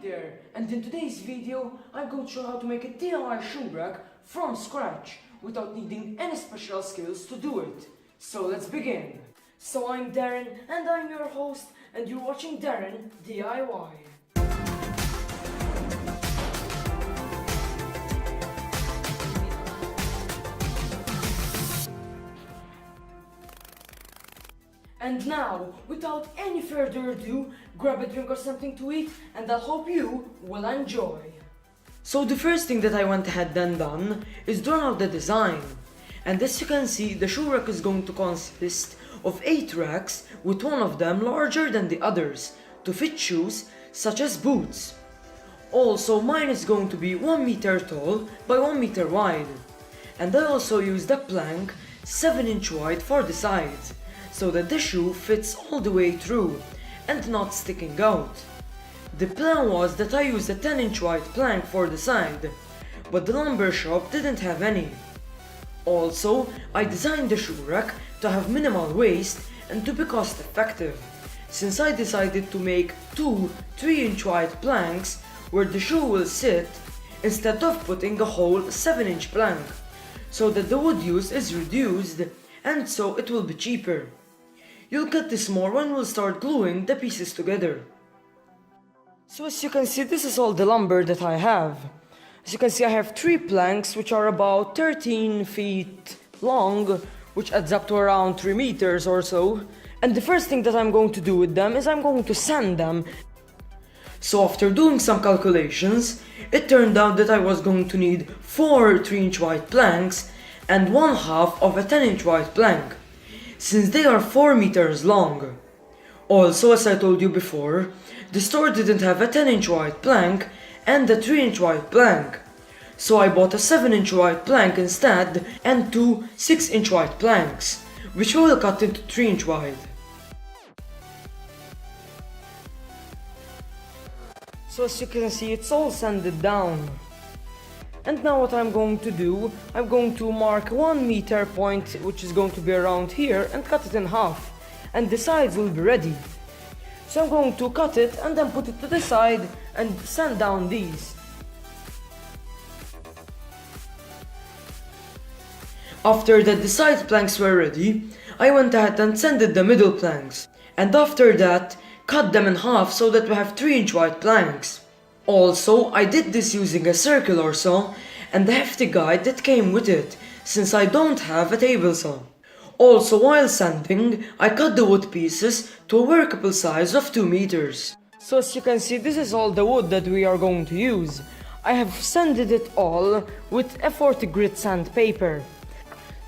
there, and in today's video I'm going to show how to make a DIY shoe rack from scratch without needing any special skills to do it. So let's begin. So I'm Darren and I'm your host and you're watching Darren DIY. And now, without any further ado, grab a drink or something to eat and I hope you will enjoy. So the first thing that I went ahead and done is drawn out the design. And as you can see, the shoe rack is going to consist of 8 racks with one of them larger than the others to fit shoes such as boots. Also, mine is going to be 1 meter tall by 1 meter wide. And I also used a plank 7-inch wide for the sides, so that the shoe fits all the way through and not sticking out. The plan was that I used a 10-inch wide plank for the side, but the lumber shop didn't have any. Also, I designed the shoe rack to have minimal waste and to be cost effective, since I decided to make 2 3-inch wide planks where the shoe will sit instead of putting a whole 7-inch plank, so that the wood use is reduced and so it will be cheaper. You'll get this more when we'll start gluing the pieces together. So as you can see, this is all the lumber that I have. As you can see, I have 3 planks which are about 13 feet long, which adds up to around 3 meters or so. And the first thing that I'm going to do with them is I'm going to sand them. So after doing some calculations, it turned out that I was going to need 4 3-inch wide planks and 1/2 of a 10-inch wide plank, since they are 4 meters long. Also, as I told you before, the store didn't have a 10-inch wide plank and a 3-inch wide plank, so I bought a 7-inch wide plank instead and 2 6-inch wide planks, which we will cut into 3-inch wide. So as you can see, it's all sanded down. And now what I'm going to do, I'm going to mark 1 meter point, which is going to be around here, and cut it in half. And the sides will be ready. So I'm going to cut it and then put it to the side and sand down these. After that the side planks were ready, I went ahead and sanded the middle planks. And after that, cut them in half so that we have 3-inch wide planks. Also, I did this using a circular saw and the hefty guide that came with it, since I don't have a table saw. Also, while sanding, I cut the wood pieces to a workable size of 2 meters. So as you can see, this is all the wood that we are going to use. I have sanded it all with a 40 grit sandpaper.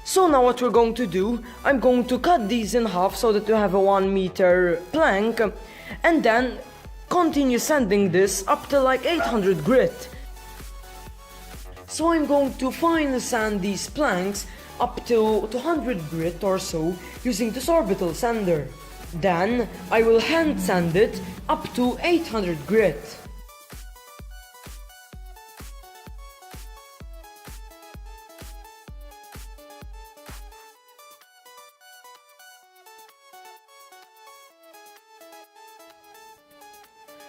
So now what we're going to do, I'm going to cut these in half so that we have a 1 meter plank, and then continue sanding this up to like 800 grit. So I'm going to finely sand these planks up to 200 grit or so using this orbital sander. Then I will hand sand it up to 800 grit.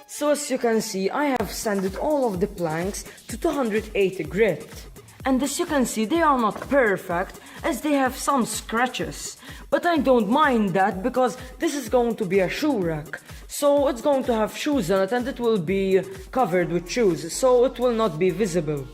So as you can see, I have sanded all of the planks to 280 grit. And as you can see, they are not perfect as they have some scratches. But I don't mind that because this is going to be a shoe rack. So it's going to have shoes on it and it will be covered with shoes, so it will not be visible.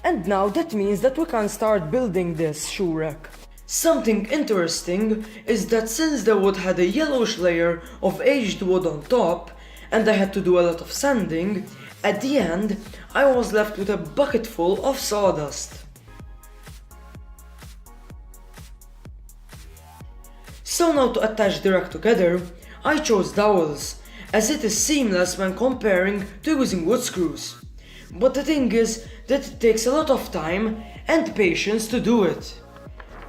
And now that means that we can start building this shoe rack. Something interesting is that since the wood had a yellowish layer of aged wood on top, and I had to do a lot of sanding, at the end I was left with a bucket full of sawdust. So now to attach the rack together, I chose dowels, as it is seamless when comparing to using wood screws. But the thing is that it takes a lot of time and patience to do it.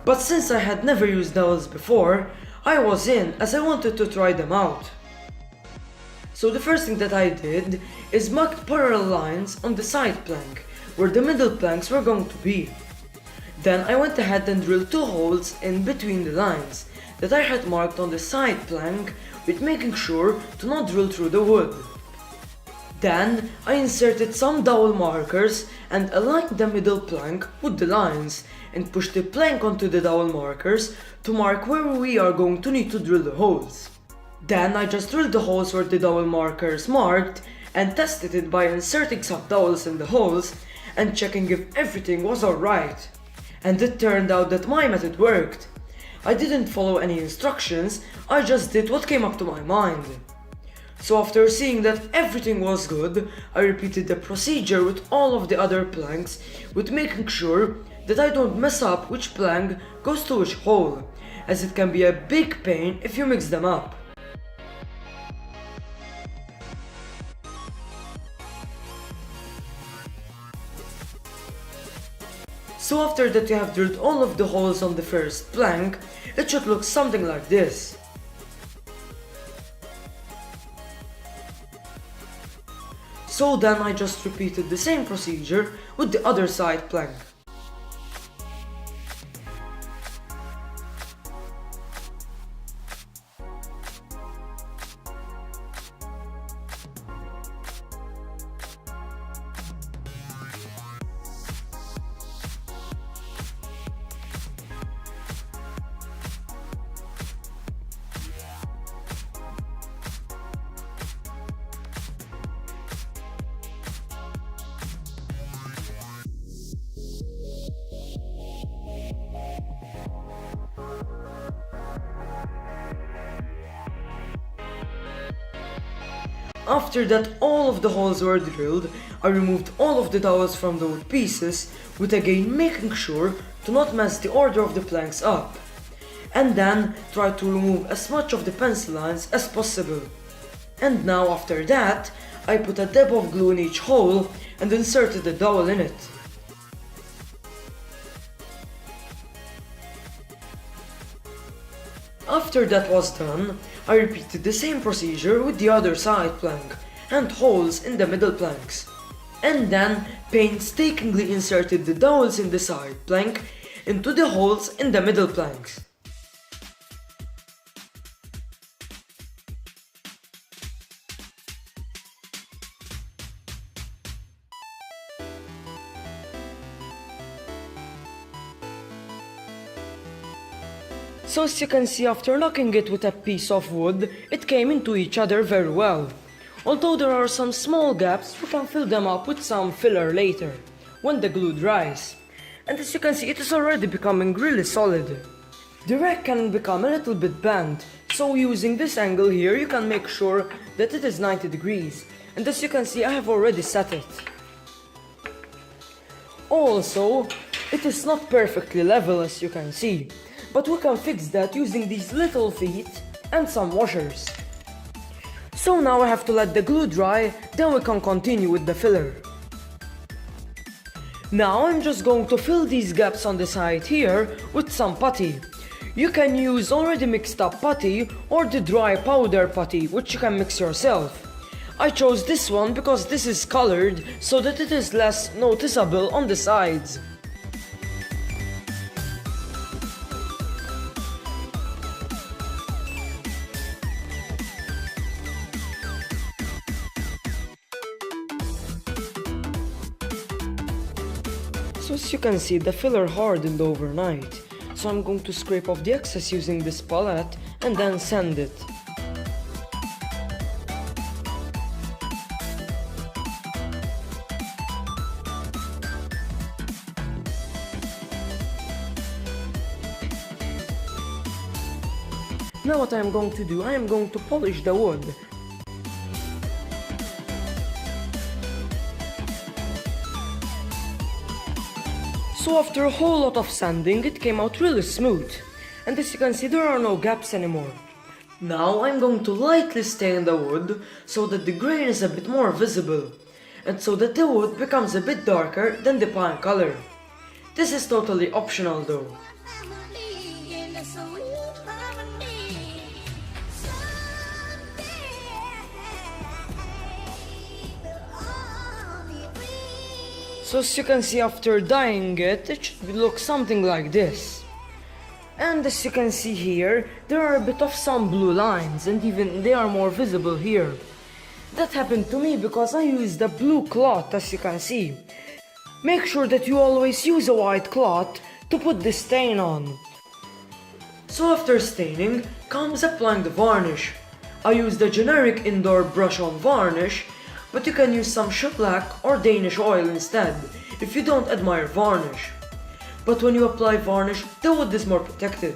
But since I had never used dowels before, I was in as I wanted to try them out. So the first thing that I did is marked parallel lines on the side plank, where the middle planks were going to be. Then I went ahead and drilled 2 holes in between the lines that I had marked on the side plank, with making sure to not drill through the wood. Then I inserted some dowel markers and aligned the middle plank with the lines and pushed the plank onto the dowel markers to mark where we are going to need to drill the holes. Then I just drilled the holes where the dowel markers marked and tested it by inserting some dowels in the holes and checking if everything was alright. And it turned out that my method worked. I didn't follow any instructions, I just did what came up to my mind. So after seeing that everything was good, I repeated the procedure with all of the other planks, with making sure that I don't mess up which plank goes to which hole, as it can be a big pain if you mix them up. So after that you have drilled all of the holes on the first plank, it should look something like this. So then I just repeated the same procedure with the other side plank. After that all of the holes were drilled, I removed all of the dowels from the wood pieces, with again making sure to not mess the order of the planks up. And then try to remove as much of the pencil lines as possible. And now after that, I put a dab of glue in each hole and inserted the dowel in it. After that was done, I repeated the same procedure with the other side plank and holes in the middle planks. And then painstakingly inserted the dowels in the side plank into the holes in the middle planks. So as you can see, after locking it with a piece of wood, it came into each other very well. Although there are some small gaps, we can fill them up with some filler later, when the glue dries. And as you can see, it is already becoming really solid. The rack can become a little bit bent, so using this angle here you can make sure that it is 90 degrees. And as you can see, I have already set it. Also, it is not perfectly level as you can see, but we can fix that using these little feet and some washers. So now I have to let the glue dry, then we can continue with the filler. Now I'm just going to fill these gaps on the side here with some putty. You can use already mixed up putty or the dry powder putty, which you can mix yourself. I chose this one because this is colored so that it is less noticeable on the sides. So as you can see, the filler hardened overnight, so I'm going to scrape off the excess using this palette and then sand it. Now what I am going to do, I am going to polish the wood. So after a whole lot of sanding, it came out really smooth. And as you can see, there are no gaps anymore. Now I'm going to lightly stain the wood so that the grain is a bit more visible, and so that the wood becomes a bit darker than the pine color. This is totally optional though. So as you can see, after dyeing it, it should look something like this. And as you can see here, there are a bit of some blue lines, and even they are more visible here. That happened to me because I used a blue cloth, as you can see. Make sure that you always use a white cloth to put the stain on. So after staining comes applying the varnish. I used the generic indoor brush-on varnish, but you can use some shellac or Danish oil instead if you don't admire varnish. But when you apply varnish, the wood is more protected.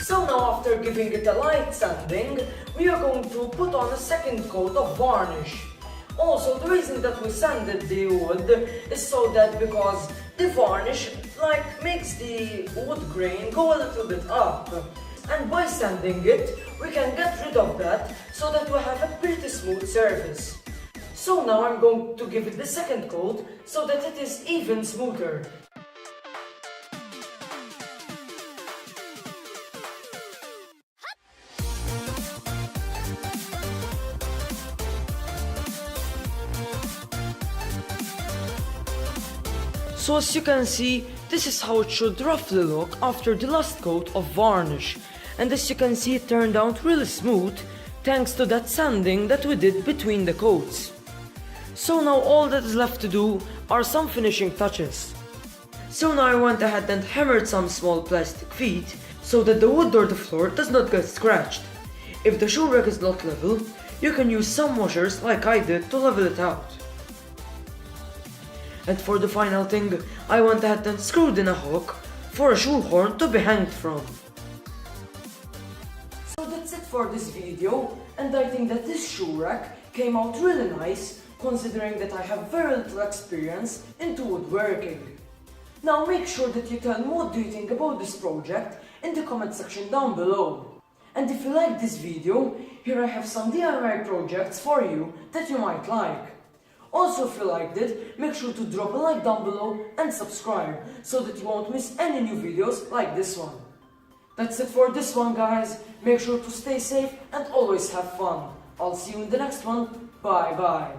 So now after giving it a light sanding, we are going to put on a second coat of varnish. Also, the reason that we sanded the wood is so that because the varnish makes the wood grain go a little bit up. And by sanding it, we can get rid of that so that we have a pretty smooth surface. So now I'm going to give it the second coat so that it is even smoother. So as you can see, this is how it should roughly look after the last coat of varnish. And as you can see, it turned out really smooth thanks to that sanding that we did between the coats. So now all that is left to do are some finishing touches. So now I went ahead and hammered some small plastic feet so that the wood or the floor does not get scratched. If the shoe rack is not level, you can use some washers like I did to level it out. And for the final thing, I went ahead and screwed in a hook for a shoehorn to be hanged from. So that's it for this video, and I think that this shoe rack came out really nice considering that I have very little experience into woodworking. Now make sure that you tell me what do you think about this project in the comment section down below. And if you like this video, here I have some DIY projects for you that you might like. Also, if you liked it, make sure to drop a like down below and subscribe so that you won't miss any new videos like this one. That's it for this one, guys. Make sure to stay safe and always have fun. I'll see you in the next one. Bye bye.